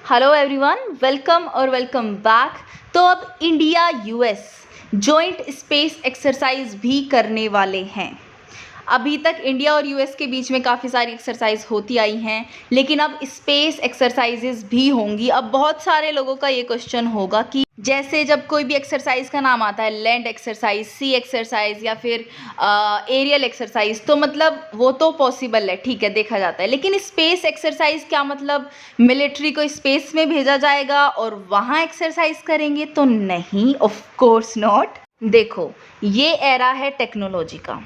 Hello everyone, welcome back. तो अब India US joint space exercise भी करने वाले हैं। अभी तक इंडिया और यूएस के बीच में काफ़ी सारी एक्सरसाइज होती आई हैं, लेकिन अब स्पेस एक्सरसाइजेज भी होंगी। अब बहुत सारे लोगों का ये क्वेश्चन होगा कि जैसे जब कोई भी एक्सरसाइज का नाम आता है, लैंड एक्सरसाइज, सी एक्सरसाइज या फिर एरियल एक्सरसाइज, तो मतलब वो तो पॉसिबल है, ठीक है, देखा जाता है। लेकिन स्पेस एक्सरसाइज क्या मतलब मिलिट्री को स्पेस में भेजा जाएगा और वहाँ एक्सरसाइज करेंगे? तो नहीं, ऑफ कोर्स नॉट। देखो, ये एरा है टेक्नोलॉजी का।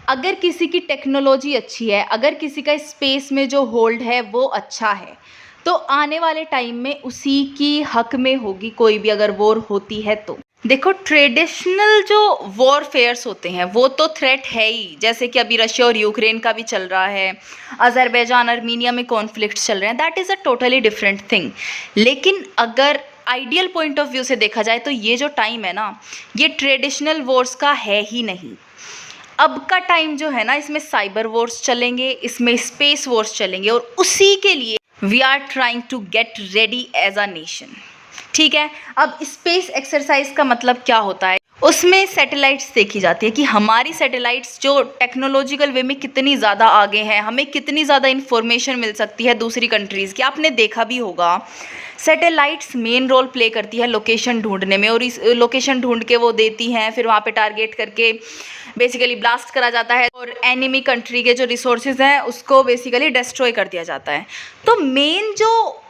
अगर किसी की टेक्नोलॉजी अच्छी है, अगर किसी का स्पेस में जो होल्ड है वो अच्छा है, तो आने वाले टाइम में उसी की हक में होगी कोई भी अगर वॉर होती है तो। देखो, ट्रेडिशनल जो वॉरफेयर्स होते हैं वो तो थ्रेट है ही, जैसे कि अभी रशिया और यूक्रेन का भी चल रहा है, अजरबैजान अर्मीनिया में कॉन्फ्लिक्ट चल रहे हैं, that is a totally different thing. लेकिन अगर आइडियल पॉइंट ऑफ व्यू से देखा जाए तो ये जो टाइम है ना, ये ट्रेडिशनल वॉर्स का है ही नहीं। अब का टाइम जो है ना, इसमें साइबर वॉर्स चलेंगे, इसमें स्पेस वॉर्स चलेंगे, और उसी के लिए we are trying to get ready as a nation. ठीक है, अब स्पेस एक्सरसाइज का मतलब क्या होता है? उसमें सैटेलाइट्स देखी जाती है कि हमारी सैटेलाइट्स जो टेक्नोलॉजिकल वे में कितनी ज़्यादा आगे हैं, हमें कितनी ज़्यादा इन्फॉर्मेशन मिल सकती है दूसरी कंट्रीज़ की। आपने देखा भी होगा, सैटेलाइट्स मेन रोल प्ले करती है लोकेशन ढूंढने में, और इस लोकेशन ढूंढ के वो देती हैं, फिर वहाँ पे टारगेट करके बेसिकली ब्लास्ट करा जाता है और एनिमी कंट्री के जो रिसोर्सेज हैं उसको बेसिकली डिस्ट्रॉय कर दिया जाता है। तो मेन जो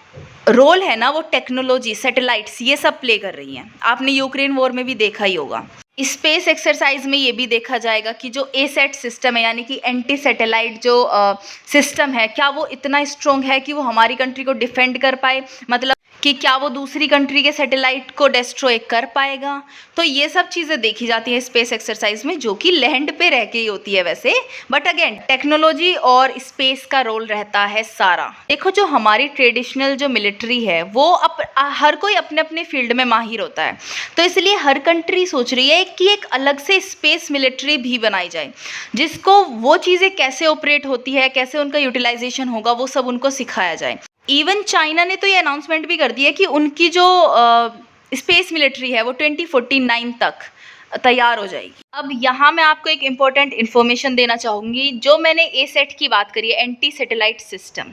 रोल है ना, वो टेक्नोलॉजी, सैटेलाइट्स, ये सब प्ले कर रही हैं। आपने यूक्रेन वॉर में भी देखा ही होगा। स्पेस एक्सरसाइज में ये भी देखा जाएगा कि जो एसेट सिस्टम है, यानी कि एंटी सैटेलाइट जो सिस्टम है, क्या वो इतना स्ट्रॉन्ग है कि वो हमारी कंट्री को डिफेंड कर पाए, मतलब कि क्या वो दूसरी कंट्री के सैटेलाइट को डिस्ट्रॉय कर पाएगा। तो ये सब चीज़ें देखी जाती हैं स्पेस एक्सरसाइज में, जो कि लैंड पे रह के ही होती है वैसे, बट अगेन टेक्नोलॉजी और स्पेस का रोल रहता है सारा। देखो, जो हमारी ट्रेडिशनल जो मिलिट्री है वो हर कोई अपने अपने फील्ड में माहिर होता है, तो इसलिए हर कंट्री सोच रही है कि एक अलग से स्पेस मिलिट्री भी बनाई जाए, जिसको वो चीज़ें कैसे ऑपरेट होती है, कैसे उनका यूटिलाइजेशन होगा, वो सब उनको सिखाया जाए। इवन चाइना ने तो ये अनाउंसमेंट भी कर दी है कि उनकी जो स्पेस मिलिट्री है वो 2049 तक तैयार हो जाएगी। अब यहाँ मैं आपको एक इम्पॉर्टेंट इन्फॉर्मेशन देना चाहूँगी। जो मैंने एसेट की बात करी है, एंटी सैटेलाइट सिस्टम,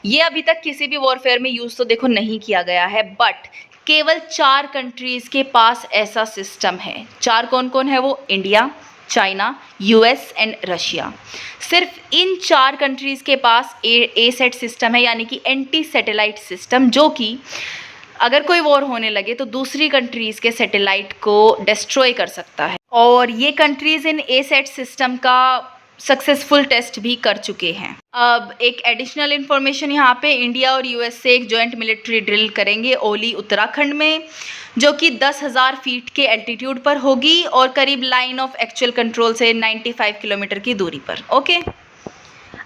ये अभी तक किसी भी वॉरफेयर में यूज़ तो देखो नहीं किया गया है, बट केवल 4 कंट्रीज़ के पास ऐसा सिस्टम है। 4 कौन कौन है वो? India, China, US and Russia. सिर्फ इन 4 कंट्रीज़ के पास एसेट सिस्टम है, यानी कि एंटी सैटेलाइट सिस्टम, जो कि अगर कोई वॉर होने लगे तो दूसरी कंट्रीज़ के सैटेलाइट को डिस्ट्रॉय कर सकता है। और ये कंट्रीज़ इन एसेट सिस्टम का सक्सेसफुल टेस्ट भी कर चुके हैं। अब एक एडिशनल इन्फॉर्मेशन यहाँ पे, इंडिया और यूएस से एक जॉइंट मिलिट्री ड्रिल करेंगे ओली उत्तराखंड में, जो कि 10,000 फीट के एल्टीट्यूड पर होगी और करीब लाइन ऑफ एक्चुअल कंट्रोल से 95 किलोमीटर की दूरी पर। ओके,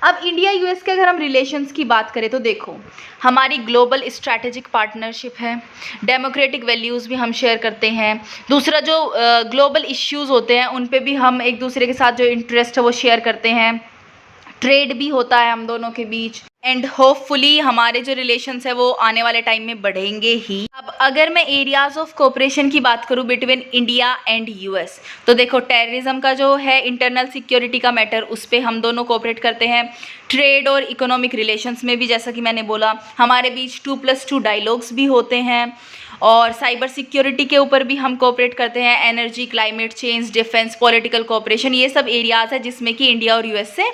अब इंडिया यूएस के अगर हम रिलेशंस की बात करें तो देखो, हमारी ग्लोबल स्ट्रैटेजिक पार्टनरशिप है, डेमोक्रेटिक वैल्यूज़ भी हम शेयर करते हैं। दूसरा, जो ग्लोबल इश्यूज़ होते हैं उन पे भी हम एक दूसरे के साथ जो इंटरेस्ट है वो शेयर करते हैं। ट्रेड भी होता है हम दोनों के बीच, एंड होपफुली हमारे जो रिलेशंस है वो आने वाले टाइम में बढ़ेंगे ही। अब अगर मैं एरियाज ऑफ कोऑपरेशन की बात करूं बिटवीन इंडिया एंड यूएस, तो देखो, टेररिज्म का जो है इंटरनल सिक्योरिटी का मैटर, उस पर हम दोनों कोऑपरेट करते हैं। ट्रेड और इकोनॉमिक रिलेशंस में भी, जैसा कि मैंने बोला, हमारे बीच 2+2 डायलॉग्स भी होते हैं। और साइबर सिक्योरिटी के ऊपर भी हम कोऑपरेट करते हैं, energy, climate change, defence, political cooperation, ये सब एरियाज़ है जिसमें कि इंडिया और यूएस से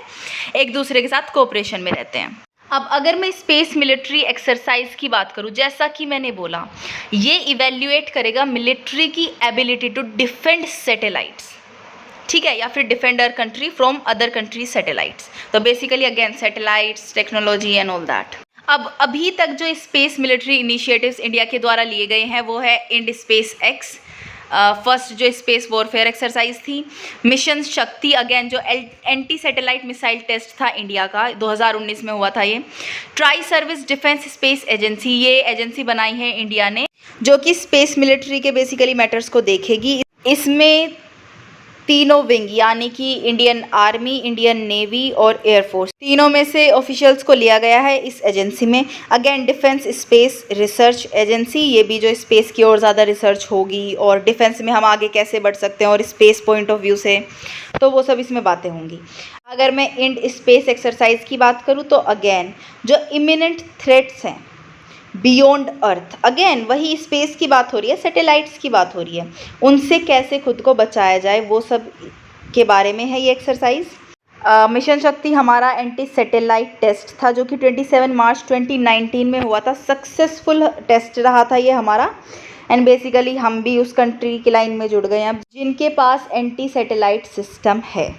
एक दूसरे के साथ कोऑपरेशन में रहते हैं। अब अगर मैं स्पेस मिलिट्री एक्सरसाइज की बात करूं, जैसा कि मैंने बोला, ये इवेल्युएट करेगा मिलिट्री की एबिलिटी टू डिफेंड सैटेलाइट्स, ठीक है, या फिर defender country from other country satellites. तो basically again satellites, technology and all that. अब अभी तक जो स्पेस मिलिट्री इनिशिएटिव्स इंडिया के द्वारा लिए गए हैं वो है इंड स्पेस एक्स, फर्स्ट जो स्पेस वॉरफेयर एक्सरसाइज थी। मिशन शक्ति, अगेन जो एंटी सैटेलाइट मिसाइल टेस्ट था इंडिया का, 2019 में हुआ था ये। Tri service defence space agency, ये एजेंसी बनाई है इंडिया ने, जो कि स्पेस मिलिट्री के बेसिकली मैटर्स को देखेगी। इसमें तीनों विंग यानी कि इंडियन आर्मी, इंडियन नेवी और एयरफोर्स, तीनों में से ऑफिशियल्स को लिया गया है इस एजेंसी में। Again defence space research agency, ये भी जो स्पेस की और ज़्यादा रिसर्च होगी और डिफेंस में हम आगे कैसे बढ़ सकते हैं और स्पेस पॉइंट ऑफ व्यू से, तो वो सब इसमें बातें होंगी। अगर मैं इंड स्पेस एक्सरसाइज की बात करूँ तो अगेन जो इमिनेंट थ्रेट्स हैं बियॉन्ड अर्थ, अगेन वही स्पेस की बात हो रही है, सैटेलाइट्स की बात हो रही है, उनसे कैसे खुद को बचाया जाए वो सब के बारे में है ये एक्सरसाइज। मिशन शक्ति हमारा एंटी सैटेलाइट टेस्ट था जो कि 27 मार्च 2019 में हुआ था। सक्सेसफुल टेस्ट रहा था ये हमारा, एंड बेसिकली हम भी उस कंट्री की लाइन में जुड़ गए हैं जिनके पास एंटी सैटेलाइट सिस्टम है।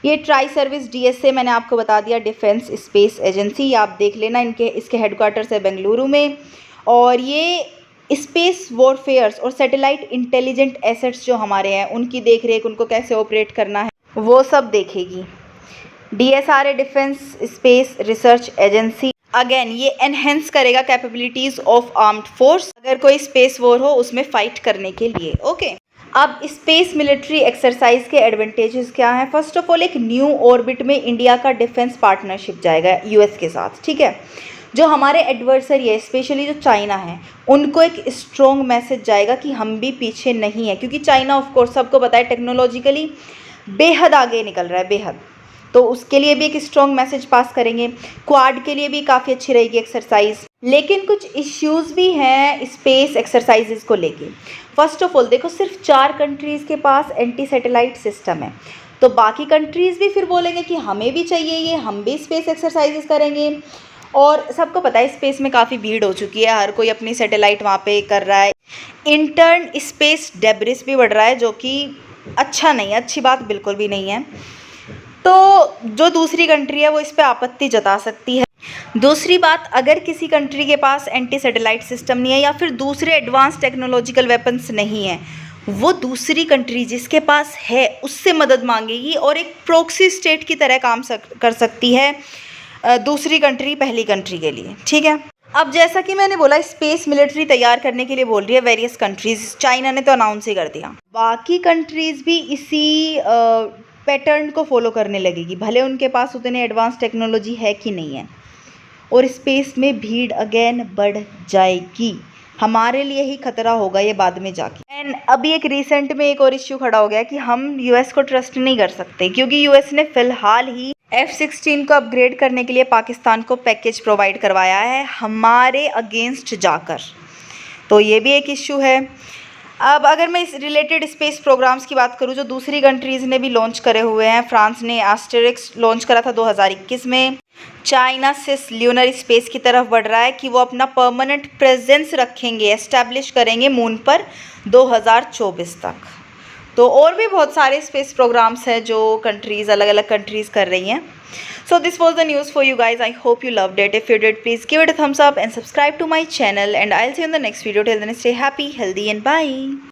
ये ट्राई सर्विस डीएसए मैंने आपको बता दिया, डिफेंस स्पेस एजेंसी, आप देख लेना, इसके हेडक्वार्टर्स है बेंगलुरु में। और ये स्पेस वॉरफेयर्स और सैटेलाइट इंटेलिजेंट एसेट्स जो हमारे हैं उनकी देख रेख, उनको कैसे ऑपरेट करना है वो सब देखेगी। DSRA defence space research agency, again ये एनहेंस करेगा कैपेबिलिटीज़ ऑफ आर्म्ड फोर्स अगर कोई स्पेस वॉर हो उसमें फ़ाइट करने के लिए। ओके, अब स्पेस मिलिट्री एक्सरसाइज के एडवांटेजेस क्या हैं? फर्स्ट ऑफ ऑल एक न्यू ऑर्बिट में इंडिया का डिफेंस पार्टनरशिप जाएगा यूएस के साथ, ठीक है। जो हमारे एडवर्सरी है स्पेशली जो चाइना है उनको एक स्ट्रॉन्ग मैसेज जाएगा कि हम भी पीछे नहीं है, क्योंकि चाइना ऑफ कोर्स सबको पता है टेक्नोलॉजिकली बेहद आगे निकल रहा है, बेहद, तो उसके लिए भी एक स्ट्रॉन्ग मैसेज पास करेंगे। क्वाड के लिए भी काफ़ी अच्छी रहेगी एक्सरसाइज। लेकिन कुछ इश्यूज भी हैं स्पेस एक्सरसाइजेज को लेके। फर्स्ट ऑफ ऑल देखो, सिर्फ 4 कंट्रीज़ के पास एंटी सैटेलाइट सिस्टम है, तो बाकी कंट्रीज़ भी फिर बोलेंगे कि हमें भी चाहिए ये, हम भी स्पेस एक्सरसाइजेज करेंगे। और सबको पता है स्पेस में काफ़ी भीड़ हो चुकी है, हर कोई अपनी सैटेलाइट वहाँ पे कर रहा है। इंटर्न स्पेस डेब्रिस भी बढ़ रहा है जो कि अच्छा नहीं है, अच्छी बात बिल्कुल भी नहीं है। तो जो दूसरी कंट्री है वो इस पर आपत्ति जता सकती है। दूसरी बात, अगर किसी कंट्री के पास एंटी सैटेलाइट सिस्टम नहीं है या फिर दूसरे एडवांस टेक्नोलॉजिकल वेपन्स नहीं है, वो दूसरी कंट्री जिसके पास है उससे मदद मांगेगी और एक प्रॉक्सी स्टेट की तरह काम कर सकती है दूसरी कंट्री पहली कंट्री के लिए, ठीक है। अब जैसा कि मैंने बोला स्पेस मिलिट्री तैयार करने के लिए बोल रही है वेरियस कंट्रीज़, चाइना ने तो अनाउंस ही कर दिया, बाकी कंट्रीज़ भी इसी पैटर्न को फॉलो करने लगेगी, भले उनके पास उतने एडवांस टेक्नोलॉजी है कि नहीं है। और स्पेस में भीड़ अगेन बढ़ जाएगी, हमारे लिए ही खतरा होगा ये बाद में जाके। एंड अभी एक रिसेंट में एक और इश्यू खड़ा हो गया कि हम यूएस को ट्रस्ट नहीं कर सकते, क्योंकि यूएस ने फ़िलहाल ही F-16 को अपग्रेड करने के लिए पाकिस्तान को पैकेज प्रोवाइड करवाया है हमारे अगेंस्ट जाकर, तो ये भी एक इश्यू है। अब अगर मैं इस रिलेटेड स्पेस प्रोग्राम्स की बात करूं जो दूसरी कंट्रीज़ ने भी लॉन्च करे हुए हैं, फ्रांस ने एस्टेरिक्स लॉन्च करा था 2021 में, चाइना सिस ल्यूनर स्पेस की तरफ बढ़ रहा है कि वो अपना परमानेंट प्रेजेंस रखेंगे, एस्टैब्लिश करेंगे मून पर 2024 तक। तो और भी बहुत सारे स्पेस प्रोग्राम्स हैं जो कंट्रीज़, अलग अलग कंट्रीज़ कर रही हैं। So this was the news for you guys. I hope you loved it. If you did, please give it a thumbs up and subscribe to my channel, and I'll see you in the next video. Till then, stay happy, healthy and bye.